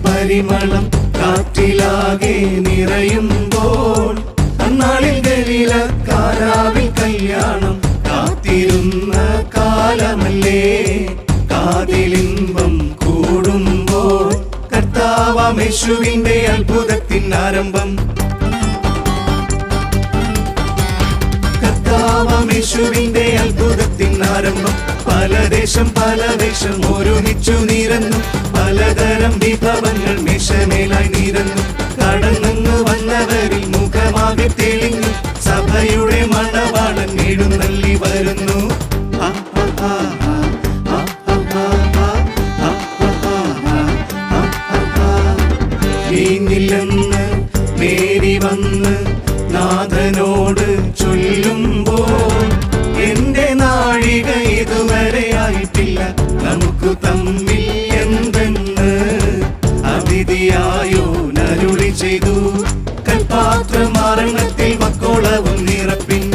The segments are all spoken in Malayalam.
പരിമളം കാറ്റിലാകെ നിറയുമ്പോൾ അന്നാളിൽ ഗലീല കാരാവിൽ കല്യാണം കാത്തിരുന്ന കാലമല്ലേ. കാതിലിമ്പം കൂടുമ്പോൾ കർത്താവാം യേശുവിന്റെ അത്ഭുതത്തിൻ ആരംഭം. കർത്താവാം യേശുവിന്റെ അത്ഭുതത്തിൻ ആരംഭം. പല ദേശം പല വേഷം ഒരുമിച്ചു നിരന്നു, പലതരം വിഭവങ്ങൾ മേശമേലായി നിരന്നു. കടന്നു വന്നവരിൽ മുഖമാകെ തെളിഞ്ഞു, സഭയുടെ മണവാളൻ എഴുന്നള്ളി വരുന്നു. വീഞ്ഞില്ലെന്ന് മേരി വന്ന് നാഥനോട് ചൊല്ലുമ്പോൾ, എന്റെ നാഴിക ഇതുവരെ ആയിട്ടില്ല, നമുക്ക് തമ്മിൽ എന്തെന്ന് അതിഥിയായോ നരുളി ചെയ്തു. കൽപാത്രമാരണത്തിൽ വക്കോളവും നിറപ്പിൻ.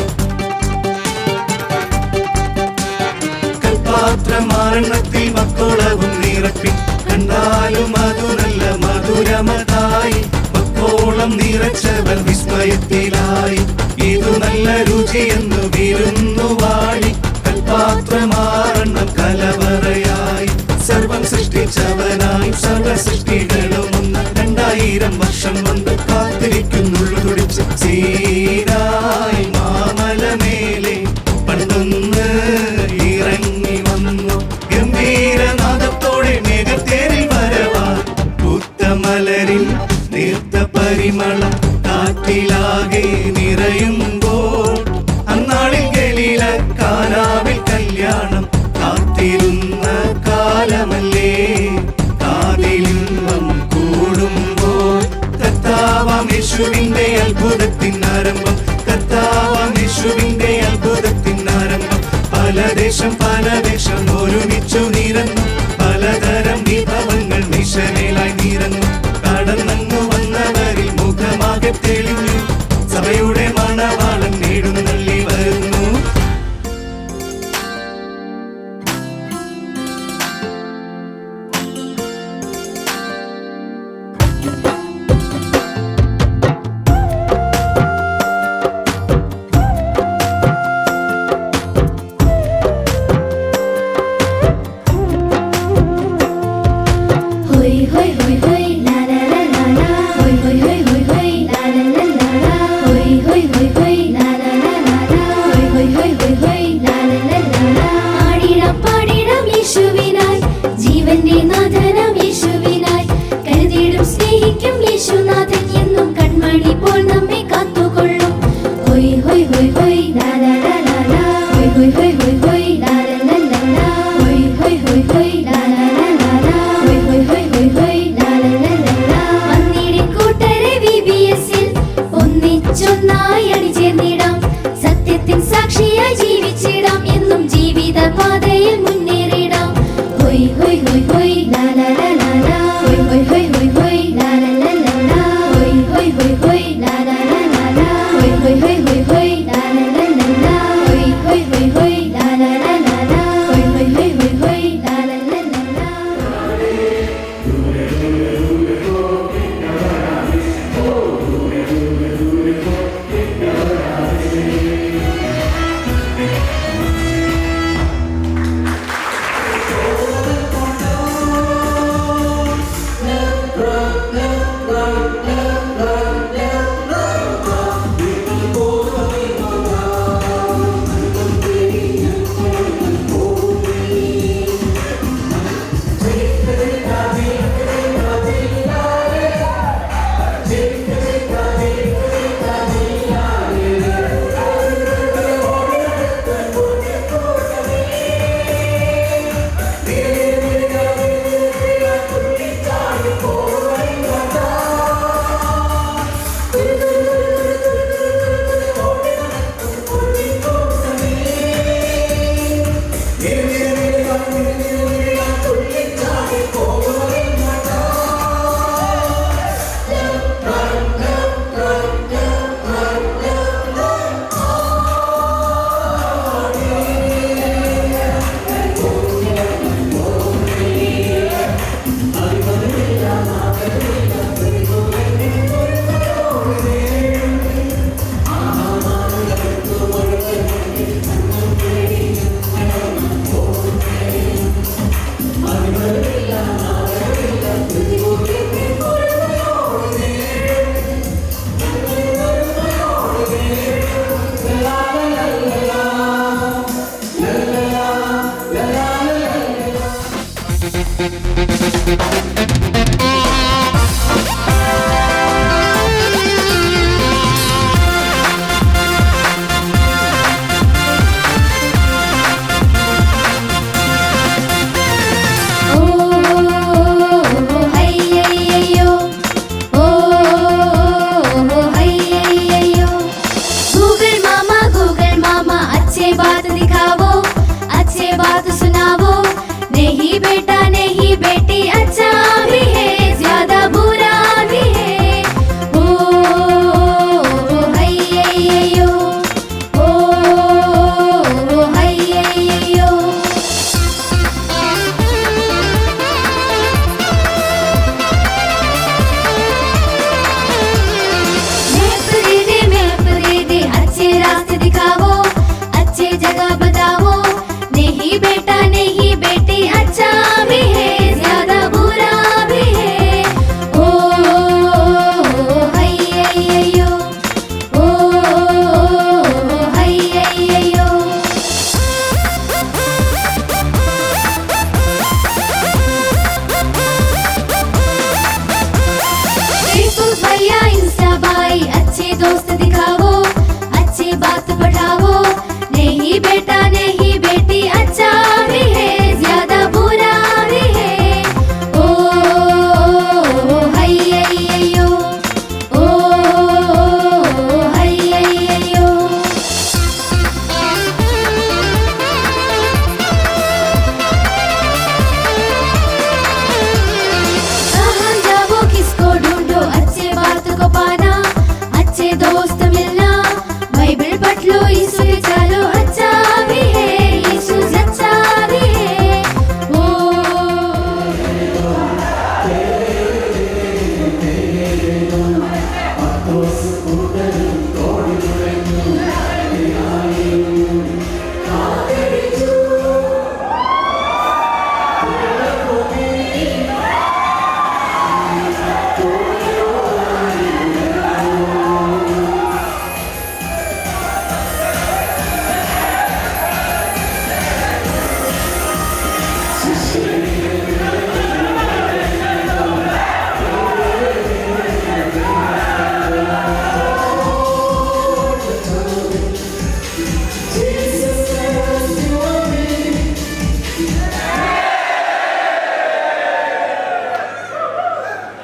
കൽപാത്രമാരണത്തിൽ വക്കോളവും നിറപ്പിൻ. കണ്ടാലും അതു നല്ല മധുരമതായി, വക്കോളം നിറച്ചവർ വിസ്മയത്തിലായി. ഇതു നല്ല രുചിയെന്നു വിരുന്നു വാഴി, കൽപാത്രമാരണം കലവറയായി. സർവം സൃഷ്ടിച്ചവനായി സർവ സൃഷ്ടികളും ഒന്ന് 2000 വർഷം കൊണ്ട് കാത്തിരിക്കുന്നുള്ളു തുടിച്ച്. സീനായി മാമലമേലെ പണ്ടൊന്ന് ഇറങ്ങി വന്നു, ഗംഭീരനാദത്തോടെ മേഘത്തേരിൽ വരവാൻ. പുത്തമലരിൽ നീർത്ത പരിമളം കാറ്റിലാകെ നിറയുമ്പോൾ, അന്നാളിൽ ഗലീല കാനാവിൽ കല്യാണം hoi hoi la la la la la hoi hoi hoi hoi hoi la la la la la hoi hoi hoi hoi la la la la la hoi hoi hoi hoi hoi la la la la la hoi hoi hoi hoi la la la la la hoi hoi hoi hoi hoi la la la la la अच्छे बात सुनावो नहीं बेटा नहीं बेटी अच्छा